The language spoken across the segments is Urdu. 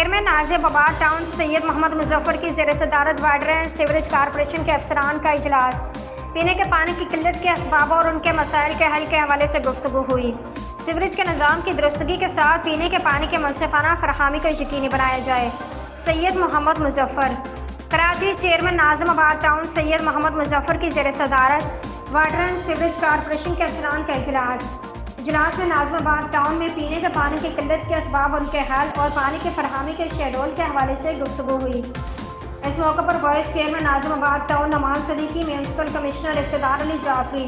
چیئرمین نازم آباد ٹاؤن سید محمد مظفر کی زیر صدارت واٹر اینڈ سیوریج کارپوریشن کے افسران کا اجلاس۔ پینے کے پانی کی قلت کے اسباب اور ان کے مسائل کے حل کے حوالے سے گفتگو ہوئی۔ سیوریج کے نظام کی درستگی کے ساتھ پینے کے پانی کے منصفانہ فراہمی کو یقینی بنایا جائے۔ سید محمد Muzaffar. Karachi. Chairman Nazimabad town سید محمد مظفر کی زیر صدارت واٹر اینڈ سیوریج کارپوریشن کے افسران کا اجلاس۔ اجلاس میں نازم آباد ٹاؤن میں پینے کے پانی کی قلت کے اسباب، ان کے حل اور پانی کی فراہمی کے شیڈول کے حوالے سے گفتگو ہوئی۔ اس موقع پر vice chairman Nazimabad town Noman Siddiqui, municipal commissioner Iqtidar Ali Jafri,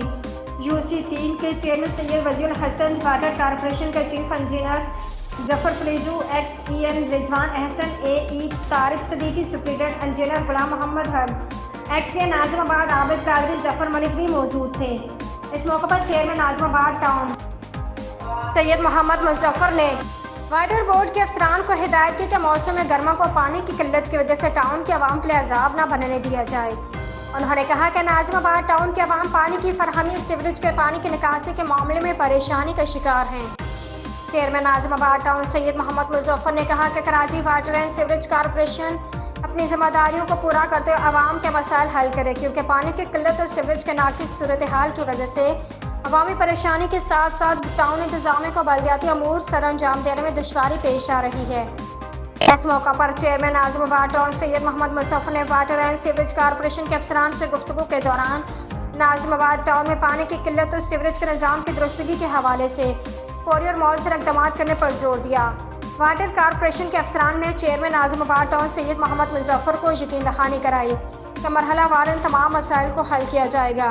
UC3 کے chairman Syed Wazir ul Hasan, water corporation کے چیف انجینئر ظفر فلیزو، XEN Rizwan Ahsan, AE Tariq Siddiqui, superintendent engineer Ghulam Muhammad حق، XA نازم آباد عابد قادری، ظفر ملک بھی موجود تھے۔ اس موقع پر چیئرمین نازم آباد ٹاؤن سید محمد مظفر نے واٹر بورڈ کے افسران کو ہدایت کی کہ موسم گرما کو پانی کی قلت کی وجہ سے ٹاؤن کے عوام کے لیے عذاب نہ بننے دیا جائے۔ انہوں نے کہا کہ نازم آباد ٹاؤن کے عوام پانی کی فراہمی، سیوریج کے پانی کی نکاسی کے معاملے میں پریشانی کا شکار ہیں۔ چیئرمین نازم آباد ٹاؤن سید محمد مظفر نے کہا کہ Karachi water and sewerage corporation اپنی ذمہ داریوں کو پورا کرتے ہوئے عوام کے مسائل حل کرے، کیونکہ پانی کی قلت اور سیوریج کے ناقص صورتحال کی وجہ سے عوامی پریشانی کے ساتھ ساتھ ٹاؤن انتظامیہ کو بلدیاتی امور سر انجام دینے میں دشواری پیش آ رہی ہے۔ اس موقع پر چیئرمین نازم آباد ٹاؤن سید محمد مظفر نے واٹر اینڈ سیوریج کارپوریشن کے افسران سے گفتگو کے دوران نازم آباد ٹاؤن میں پانی کی قلت اور سیوریج کے نظام کی درستگی کے حوالے سے فوری اور مؤثر اقدامات کرنے پر زور دیا۔ واٹر کارپوریشن کے افسران نے چیئرمین نازم آباد ٹاؤن سید محمد مظفر کو یقین دہانی کرائی کہ مرحلہ وار ان تمام مسائل کو حل کیا جائے گا۔